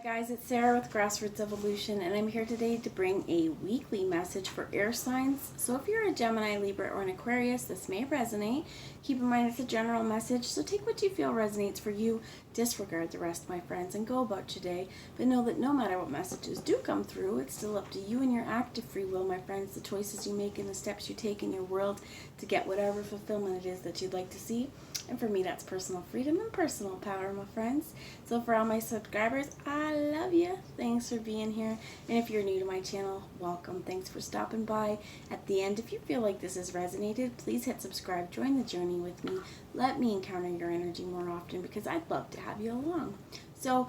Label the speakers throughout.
Speaker 1: Guys, it's Sarah with Grassroots Evolution, and I'm here today to bring a weekly message for air signs. So if you're a Gemini, Libra, or an Aquarius, this may resonate. Keep in mind it's a general message, so take what you feel resonates for you, disregard the rest, my friends, and go about your day. But know that no matter what messages do come through, it's still up to you and your active free will, my friends, the choices you make and the steps you take in your world to get whatever fulfillment it is that you'd like to see. And for me, that's personal freedom and personal power, my friends. So for all my subscribers, I love you. Thanks for being here. And if you're new to my channel, welcome. Thanks for stopping by. At the end, if you feel like this has resonated, please hit subscribe. Join the journey with me. Let me encounter your energy more often because I'd love to have you along. So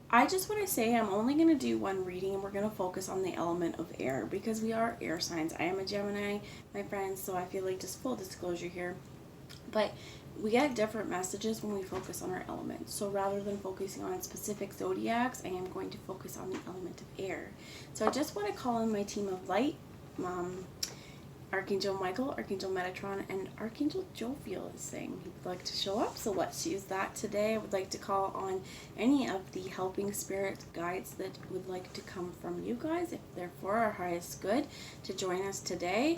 Speaker 1: I just want to say I'm only going to do one reading, and we're going to focus on the element of air because we are air signs. I am a Gemini, my friends, so I feel like just full disclosure here. But we get different messages when we focus on our elements. So rather than focusing on specific zodiacs, I am going to focus on the element of air. So I just want to call in my team of light, Archangel Michael, Archangel Metatron, and Archangel Jophiel is saying he would like to show up. So let's use that today. I would like to call on any of the helping spirit guides that would like to come from you guys, if they're for our highest good, to join us today.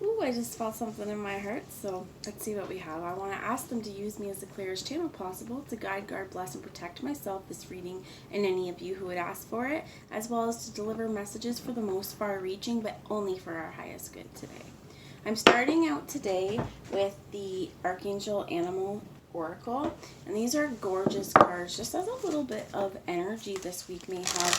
Speaker 1: Ooh, I just felt something in my heart, so let's see what we have. I want to ask them to use me as the clearest channel possible to guide, guard, bless, and protect myself this reading and any of you who would ask for it, as well as to deliver messages for the most far-reaching, but only for our highest good today. I'm starting out today with the Archangel Animal Oracle, and these are gorgeous cards, just as a little bit of energy this week may have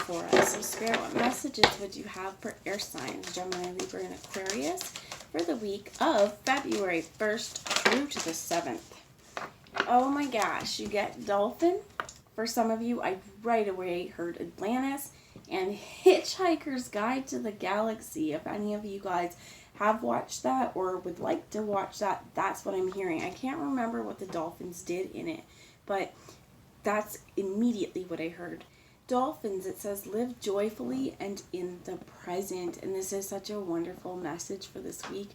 Speaker 1: for us. So Spirit, what messages would you have for air signs, Gemini, Libra, and Aquarius for the week of February 1st through to the 7th? Oh my gosh, you get Dolphin. For some of you, I right away heard Atlantis and Hitchhiker's Guide to the Galaxy. If any of you guys have watched that or would like to watch that, that's what I'm hearing. I can't remember what the dolphins did in it, but that's immediately what I heard. Dolphins, it says, live joyfully and in the present, and this is such a wonderful message for this week.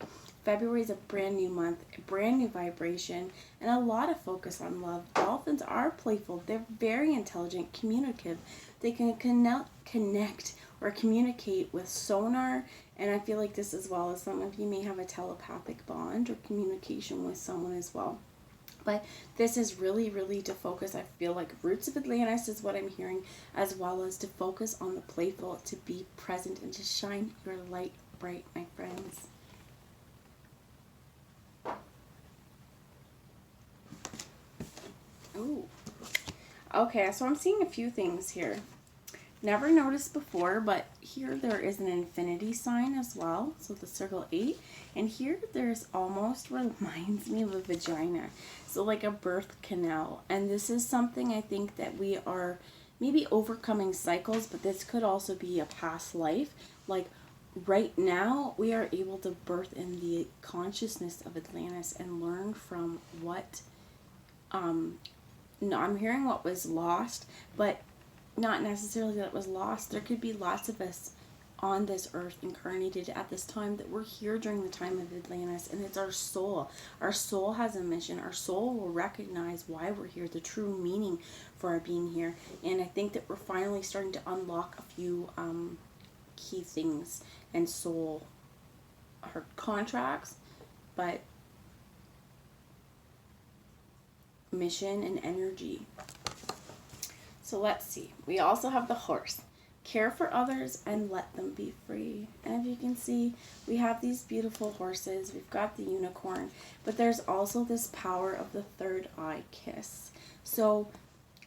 Speaker 1: February is a brand new month, a brand new vibration, and a lot of focus on love. Dolphins are playful. They're very intelligent, communicative. They can connect or communicate with sonar, and I feel like this as well as some of you may have a telepathic bond or communication with someone as well. But this is really, really to focus, I feel like Roots of Atlantis is what I'm hearing, as well as to focus on the playful, to be present and to shine your light bright, my friends. Ooh. Okay, so I'm seeing a few things here. Never noticed before, but here there is an infinity sign as well, so the circle 8, and here there's almost reminds me of a vagina, so like a birth canal. And this is something I think that we are maybe overcoming cycles, but this could also be a past life. Like right now we are able to birth in the consciousness of Atlantis and learn from what no, I'm hearing what was lost, but not necessarily that it was lost. There could be lots of us on this earth incarnated at this time that we're here during the time of Atlantis, and it's our soul. Our soul has a mission. Our soul will recognize why we're here, the true meaning for our being here. And I think that we're finally starting to unlock a few key things and soul our contracts, but mission and energy. So let's see. We also have the horse. Care for others and let them be free. And if you can see, we have these beautiful horses. We've got the unicorn, but there's also this power of the third eye kiss. So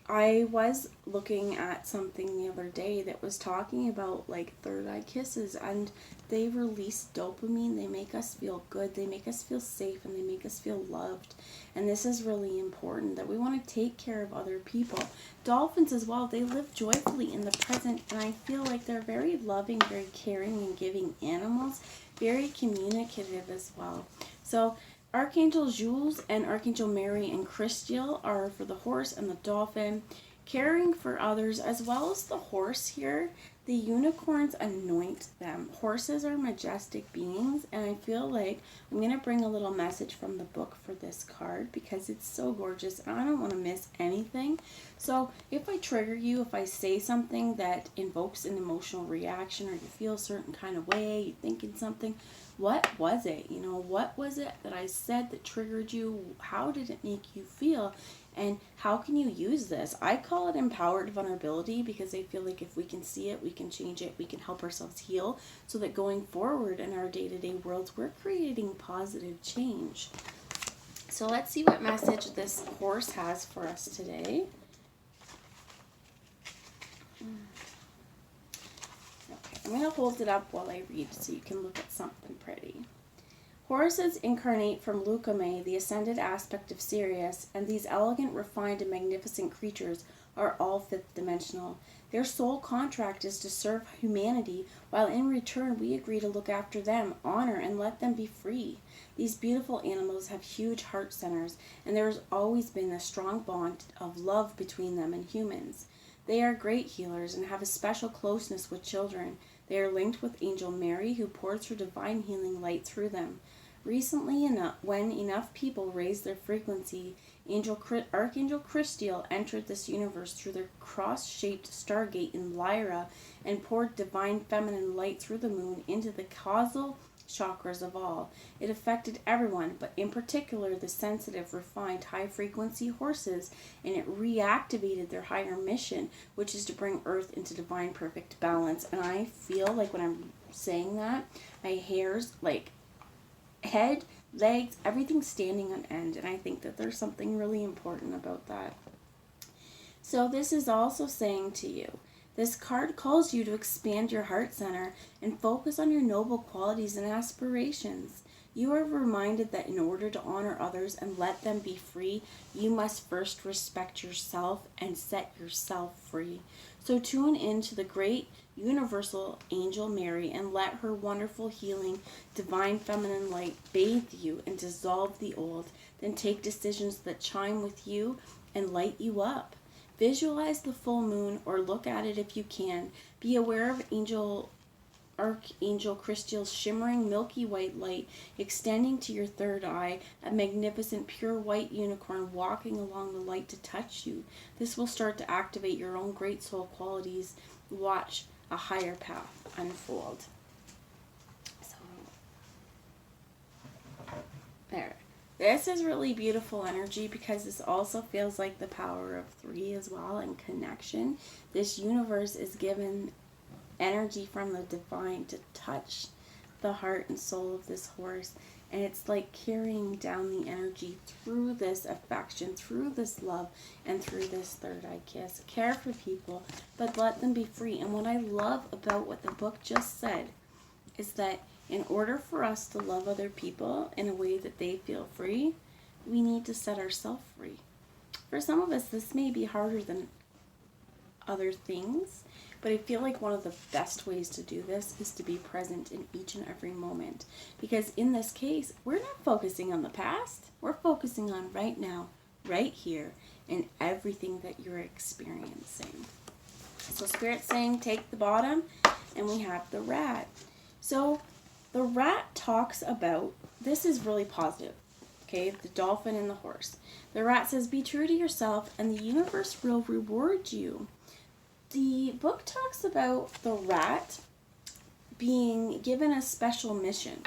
Speaker 1: I was looking at something the other day that was talking about like third eye kisses, and they release dopamine. They make us feel good. They make us feel safe, and they make us feel loved. And this is really important, that we want to take care of other people. Dolphins as well, they live joyfully in the present, and I feel like they're very loving, very caring and giving animals, very communicative as well. So Archangel Jules and Archangel Mary and Christiel are for the horse and the dolphin. Caring for others, as well as the horse here. The unicorns anoint them. Horses are majestic beings, and I feel like I'm going to bring a little message from the book for this card because it's so gorgeous and I don't want to miss anything. So if I trigger you, if I say something that invokes an emotional reaction, or you feel a certain kind of way, you're thinking something, what was it? What was it that I said that triggered you? How did it make you feel? And how can you use this? I call it empowered vulnerability because I feel like if we can see it, we can change it, we can help ourselves heal, so that going forward in our day-to-day worlds, we're creating positive change. So let's see what message this horse has for us today. Okay, I'm going to hold it up while I read so you can look at something pretty. Horses incarnate from Leucome, the ascended aspect of Sirius, and these elegant, refined, and magnificent creatures are all fifth-dimensional. Their sole contract is to serve humanity, while in return we agree to look after them, honor, and let them be free. These beautiful animals have huge heart centers, and there has always been a strong bond of love between them and humans. They are great healers and have a special closeness with children. They are linked with Angel Mary, who pours her divine healing light through them. Recently, when enough people raised their frequency, Archangel Christiel entered this universe through the cross-shaped stargate in Lyra and poured divine feminine light through the moon into the causal chakras of all. It affected everyone, but in particular the sensitive, refined, high-frequency horses, and it reactivated their higher mission, which is to bring Earth into divine perfect balance. And I feel like when I'm saying that, my hair's like head, legs, everything's standing on end, and I think that there's something really important about that. So this is also saying to you, this card calls you to expand your heart center and focus on your noble qualities and aspirations. You are reminded that in order to honor others and let them be free, you must first respect yourself and set yourself free. So tune into the great universal Angel Mary and let her wonderful healing divine feminine light bathe you and dissolve the old. Then take decisions that chime with you and light you up. Visualize the full moon or look at it if you can. Be aware of Archangel Christiel's shimmering milky white light extending to your third eye, a magnificent pure white unicorn walking along the light to touch you. This will start to activate your own great soul qualities. Watch a higher path unfold. So, there. This is really beautiful energy because this also feels like the power of 3 as well, and connection. This universe is given energy from the divine to touch the heart and soul of this horse, and it's like carrying down the energy through this affection, through this love, and through this third eye kiss. Care for people, but let them be free. And what I love about what the book just said is that in order for us to love other people in a way that they feel free, we need to set ourselves free. For some of us, this may be harder than other things, but I feel like one of the best ways to do this is to be present in each and every moment. Because in this case, we're not focusing on the past. We're focusing on right now, right here, and everything that you're experiencing. So Spirit's saying take the bottom, and we have the rat. So the rat talks about, this is really positive, okay, the dolphin and the horse. The rat says, be true to yourself and the universe will reward you. The book talks about the rat being given a special mission,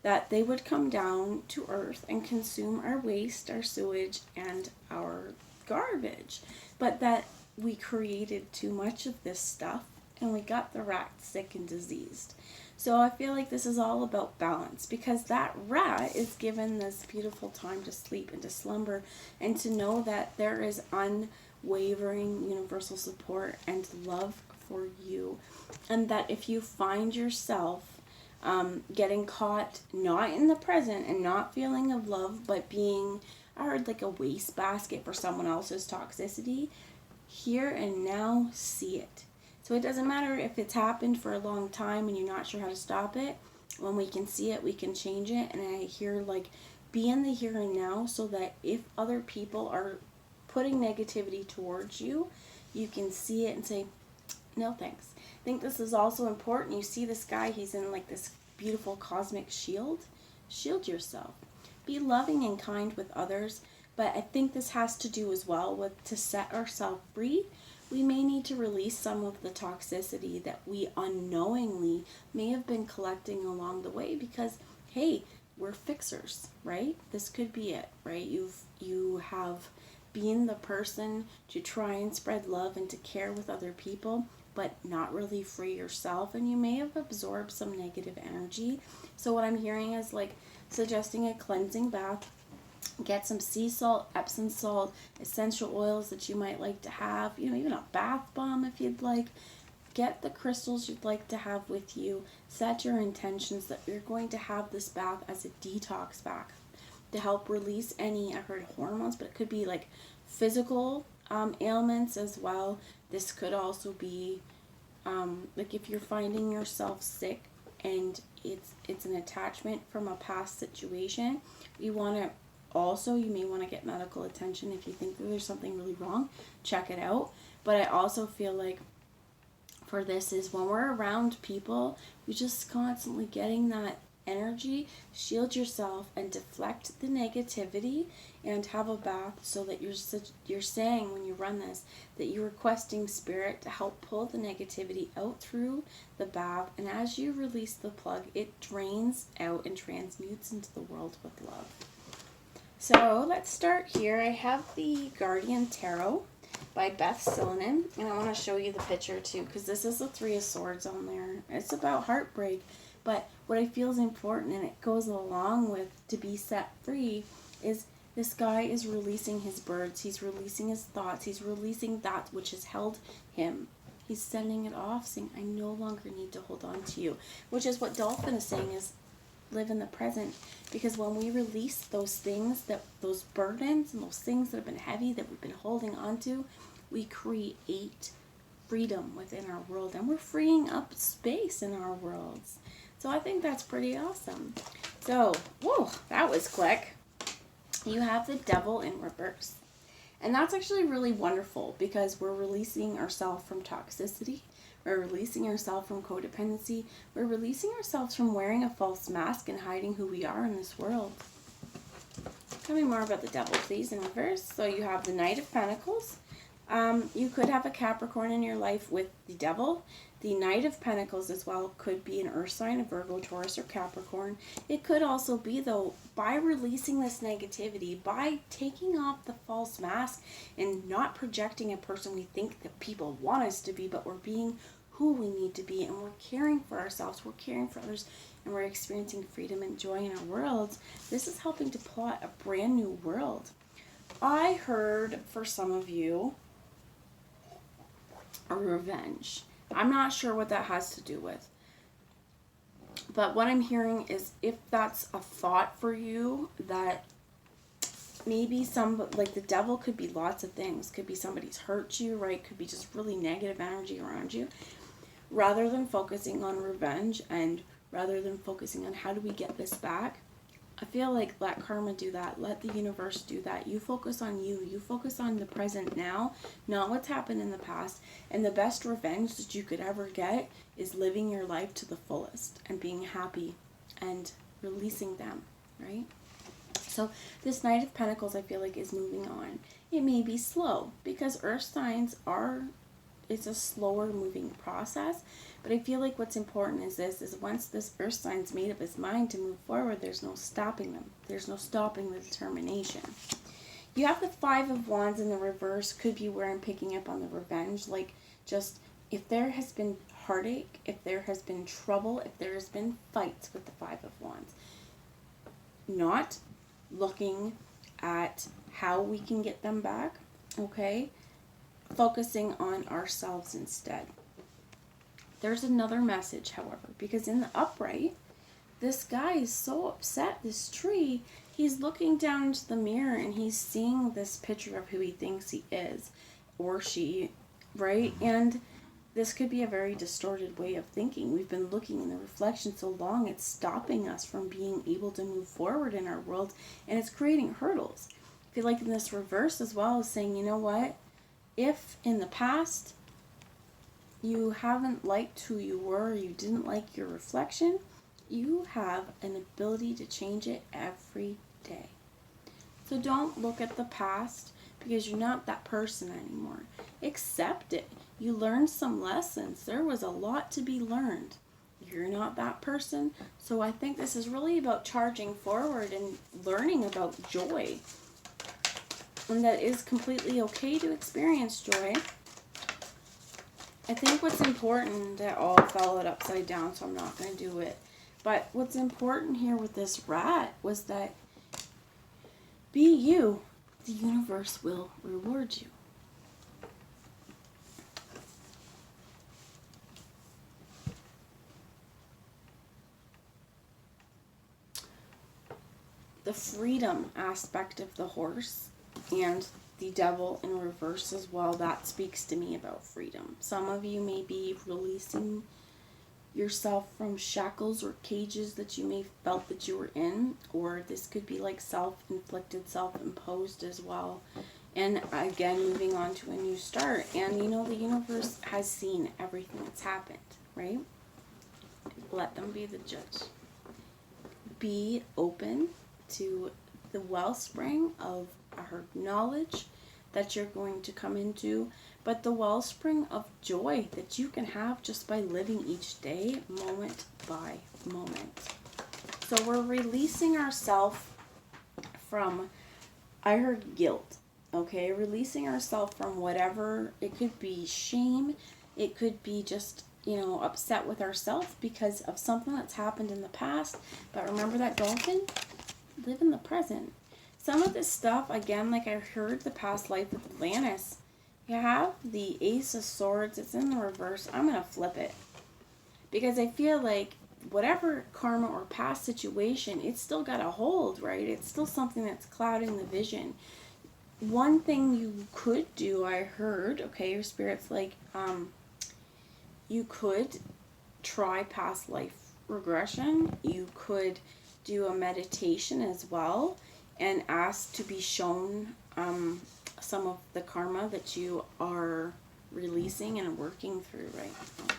Speaker 1: that they would come down to Earth and consume our waste, our sewage, and our garbage, but that we created too much of this stuff and we got the rat sick and diseased. So I feel like this is all about balance, because that rat is given this beautiful time to sleep and to slumber and to know that there is unwavering universal support and love for you. And that if you find yourself getting caught not in the present and not feeling of love, but being, I heard, like a wastebasket for someone else's toxicity, here and now see it. So it doesn't matter if it's happened for a long time and you're not sure how to stop it. When we can see it, we can change it. And I hear, like, be in the here and now, so that if other people are putting negativity towards you, you can see it and say, no thanks. think this is also important. You see this guy, he's in like this beautiful cosmic shield. Shield yourself. Be loving and kind with others. But I think this has to do as well with, to set ourselves free, we may need to release some of the toxicity that we unknowingly may have been collecting along the way, because, hey, we're fixers, right? This could be it, right? You have been the person to try and spread love and to care with other people, but not really free yourself, and you may have absorbed some negative energy. So what I'm hearing is like suggesting a cleansing bath. Get some sea salt, Epsom salt, essential oils that you might like to have, even a bath bomb if you'd like. Get the crystals you'd like to have with you. Set your intentions that you're going to have this bath as a detox bath to help release any, I heard hormones, but it could be like physical ailments as well. This could also be like if you're finding yourself sick and it's an attachment from a past situation, you may want to get medical attention if you think that there's something really wrong. Check it out. But I also feel like for this is when we're around people, you're just constantly getting that energy. Shield yourself and deflect the negativity and have a bath, so that you're saying when you run this that you're requesting spirit to help pull the negativity out through the bath, and as you release the plug, it drains out and transmutes into the world with love. So let's start here. I have the Guardian Tarot by Beth Sillinen, and I want to show you the picture too, because this is the Three of Swords on there. It's about heartbreak, but what I feel is important, and it goes along with to be set free, is this guy is releasing his birds, he's releasing his thoughts, he's releasing that which has held him. He's sending it off, saying, I no longer need to hold on to you, which is what Dolphin is saying, is live in the present. Because when we release those things, those burdens and those things that have been heavy that we've been holding on to, we create freedom within our world, and we're freeing up space in our worlds. So I think that's pretty awesome. So, whoa, that was quick. You have the Devil in reverse. And that's actually really wonderful, because we're releasing ourselves from toxicity. We're releasing ourselves from codependency. We're releasing ourselves from wearing a false mask and hiding who we are in this world. Tell me more about the Devil, please, in reverse. So you have the Knight of Pentacles. You could have a Capricorn in your life with the Devil. The Knight of Pentacles as well could be an earth sign, a Virgo, Taurus, or Capricorn. It could also be, though, by releasing this negativity, by taking off the false mask and not projecting a person we think that people want us to be, but we're being who we need to be, and we're caring for ourselves, we're caring for others, and we're experiencing freedom and joy in our worlds. This is helping to plot a brand new world. I heard, for some of you, a revenge. I'm not sure what that has to do with. But what I'm hearing is, if that's a thought for you, that maybe like the Devil could be lots of things. Could be somebody's hurt you, right? Could be just really negative energy around you. Rather than focusing on revenge and rather than focusing on how do we get this back, I feel like let karma do that. Let the universe do that. You focus on you. You focus on the present now, not what's happened in the past. And the best revenge that you could ever get is living your life to the fullest and being happy and releasing them, right? So this Knight of Pentacles, I feel like, is moving on. It may be slow because earth signs it's a slower moving process. But I feel like what's important is once this earth sign's made up its mind to move forward, there's no stopping them. There's no stopping the determination. You have the Five of Wands in the reverse. Could be where I'm picking up on the revenge. Like, just if there has been heartache, if there has been trouble, if there has been fights with the Five of Wands, not looking at how we can get them back, okay? Focusing on ourselves instead. There's another message, however, because in the upright, this guy is so upset, this tree, he's looking down into the mirror and he's seeing this picture of who he thinks he is, or she, right? And this could be a very distorted way of thinking. We've been looking in the reflection so long, it's stopping us from being able to move forward in our world, and it's creating hurdles. I feel like in this reverse as well is saying, you know what? If in the past you haven't liked who you were, you didn't like your reflection, you have an ability to change it every day. So don't look at the past because you're not that person anymore. Accept it. You learned some lessons. There was a lot to be learned. You're not that person. So I think this is really about charging forward and learning about joy. And that is completely okay to experience joy. I think what's important, that all fell it upside down, so I'm not going to do it. But what's important here with this rat was that be you. The universe will reward you. The freedom aspect of the horse and the devil in reverse as well, that speaks to me about freedom. Some of you may be releasing yourself from shackles or cages that you may felt that you were in, or this could be like self-inflicted, self-imposed as well. And again, moving on to a new start. And you know, the universe has seen everything that's happened, right? Let them be the judge. Be open to the wellspring of our knowledge that you're going to come into, but the wellspring of joy that you can have just by living each day, moment by moment. So we're releasing ourselves from, I heard guilt, okay? Releasing ourselves from whatever. It could be shame. It could be just, upset with ourselves because of something that's happened in the past. But remember that dolphin? Live in the present. Some of this stuff, again, like I heard the past life with Atlantis, you have the Ace of Swords. It's in the reverse. I'm going to flip it. Because I feel like whatever karma or past situation, it's still got a hold, right? It's still something that's clouding the vision. One thing you could do, I heard, okay, your spirit's like, you could try past life regression. You could do a meditation as well and ask to be shown some of the karma that you are releasing and working through right now.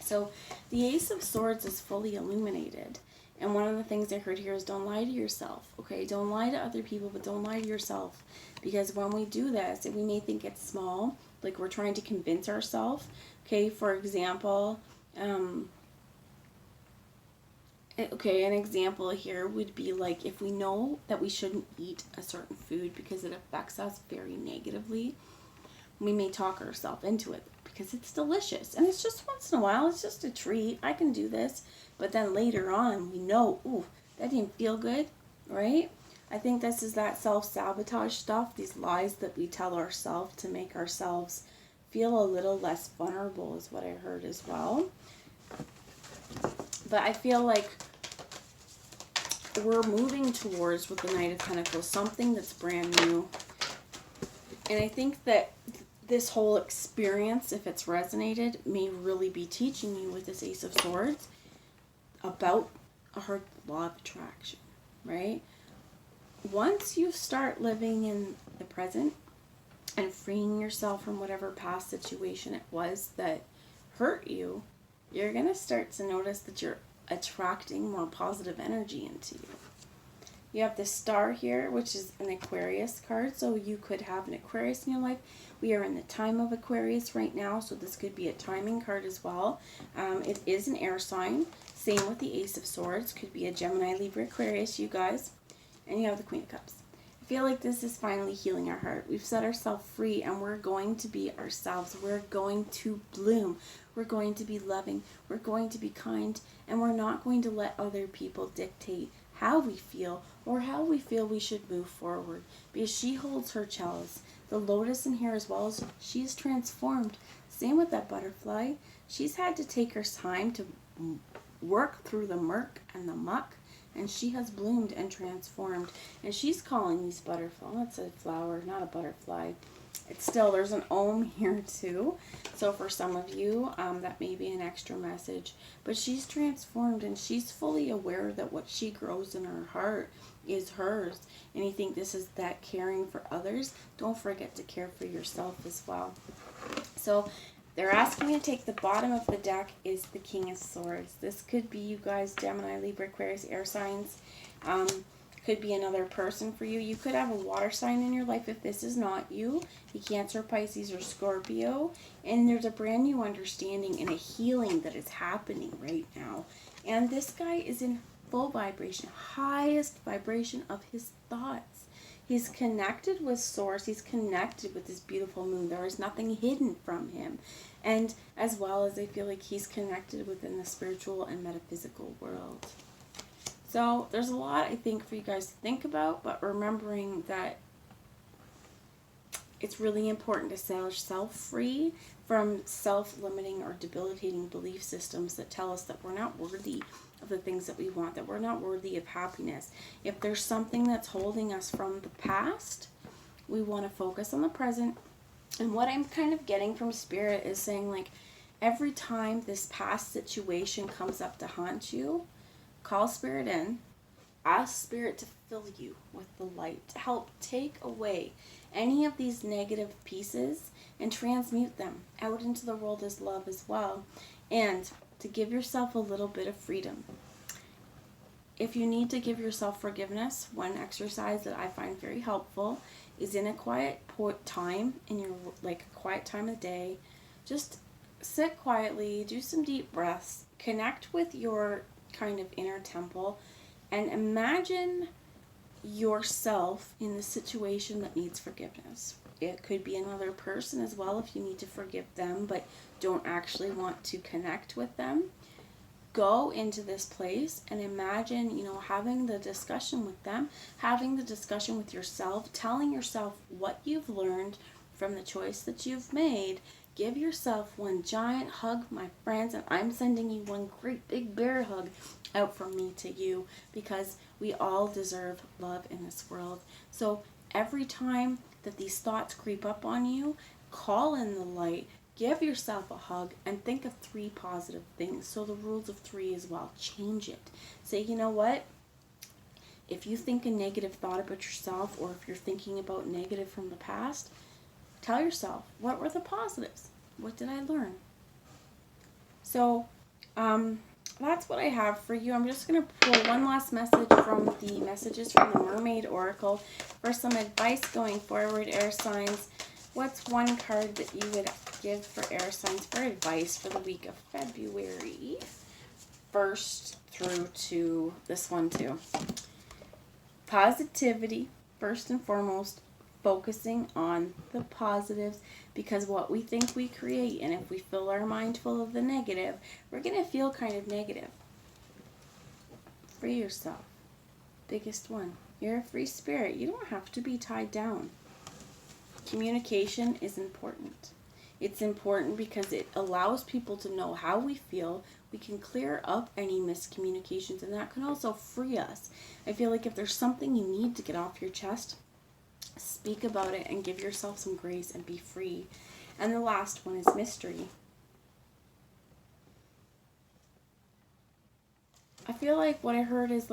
Speaker 1: So the Ace of Swords is fully illuminated. And one of the things I heard here is don't lie to yourself, okay? Don't lie to other people, but don't lie to yourself. Because when we do this, we may think it's small, like we're trying to convince ourselves, okay? For example, okay, an example here would be like if we know that we shouldn't eat a certain food because it affects us very negatively, we may talk ourselves into it because it's delicious. And it's just once in a while, it's just a treat. I can do this. But then later on, we know, ooh, that didn't feel good, right? I think this is that self-sabotage stuff, these lies that we tell ourselves to make ourselves feel a little less vulnerable is what I heard as well. But I feel like we're moving towards, with the Knight of Pentacles, something that's brand new. And I think that this whole experience, if it's resonated, may really be teaching you with this Ace of Swords about her law of attraction, right? Once you start living in the present and freeing yourself from whatever past situation it was that hurt you, you're going to start to notice that you're attracting more positive energy into you. You have the Star here, which is an Aquarius card, so you could have an Aquarius in your life. We are in the time of Aquarius right now, so this could be a timing card as well. It is an air sign. Same with the Ace of Swords. Could be a Gemini, Libra, Aquarius, you guys. And you have the Queen of Cups. I feel like this is finally healing our heart. We've set ourselves free, and we're going to be ourselves. We're going to bloom. We're going to be loving. We're going to be kind. And we're not going to let other people dictate how we feel or how we feel we should move forward. Because she holds her chalice. The lotus in here as well, as she's transformed. Same with that butterfly. She's had to take her time to work through the murk and the muck, and she has bloomed and transformed. And she's calling these butterflies, it's a flower, not a butterfly. It's still, there's an ohm here too. So for some of you, that may be an extra message. But she's transformed, and she's fully aware that what she grows in her heart is hers. And you think this is that caring for others? Don't forget to care for yourself as well. So They're asking you to take the bottom of the deck is the King of Swords. This could be you guys, Gemini, Libra, Aquarius, air signs. Could be another person for you. You could have a water sign in your life if this is not you. Be Cancer, Pisces, or Scorpio. And there's a brand new understanding and a healing that is happening right now. And this guy is in full vibration, highest vibration of his thoughts. He's connected with Source. He's connected with this beautiful moon. There is nothing hidden from him. And as well as I feel like he's connected within the spiritual and metaphysical world. So there's a lot, I think, for you guys to think about, but remembering that it's really important to set yourself free from self-limiting or debilitating belief systems that tell us that we're not worthy of the things that we want, that we're not worthy of happiness. If there's something that's holding us from the past, we want to focus on the present. And what I'm kind of getting from Spirit is saying, like, every time this past situation comes up to haunt you, call Spirit in, ask Spirit to fill you with the light, to help take away any of these negative pieces and transmute them out into the world as love as well, and to give yourself a little bit of freedom. If you need to give yourself forgiveness, one exercise that I find very helpful is in a quiet time, in your quiet time of the day, just sit quietly, do some deep breaths, connect with your kind of inner temple, and imagine yourself in the situation that needs forgiveness. It could be another person as well if you need to forgive them but don't actually want to connect with them. Go into this place and imagine, having the discussion with them, having the discussion with yourself, telling yourself what you've learned from the choice that you've made. Give yourself one giant hug, my friends, and I'm sending you one great big bear hug out from me to you, because we all deserve love in this world. So every time that these thoughts creep up on you, call in the light, give yourself a hug, and think of 3 positive things. So the rules of 3 as well. Change it. Say, you know what? If you think a negative thought about yourself, or if you're thinking about negative from the past, tell yourself, what were the positives? What did I learn? So, that's what I have for you. I'm just going to pull one last message from the messages from the Mermaid Oracle for some advice going forward, air signs. What's one card that you would give for air signs for advice for the week of February 1st through to this one too? Positivity, first and foremost. Focusing on the positives, because what we think we create, and if we fill our mind full of the negative, we're going to feel kind of negative. Free yourself. Biggest one. You're a free spirit. You don't have to be tied down. Communication is important. It's important because it allows people to know how we feel. We can clear up any miscommunications, and that can also free us. I feel like if there's something you need to get off your chest, speak about it and give yourself some grace and be free. And the last one is mystery. I feel like what I heard is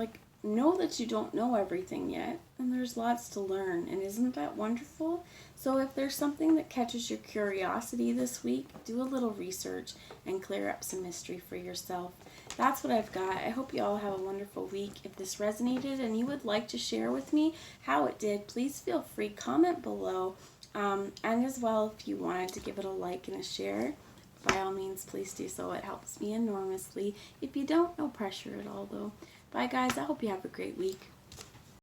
Speaker 1: know that you don't know everything yet, and there's lots to learn, and isn't that wonderful? So if there's something that catches your curiosity this week, do a little research and clear up some mystery for yourself. That's what I've got. I hope you all have a wonderful week. If this resonated and you would like to share with me how it did, please feel free, comment below, and as well, if you wanted to give it a like and a share, by all means, please do so. It helps me enormously. If you don't, no pressure at all though. Bye guys, I hope you have a great week.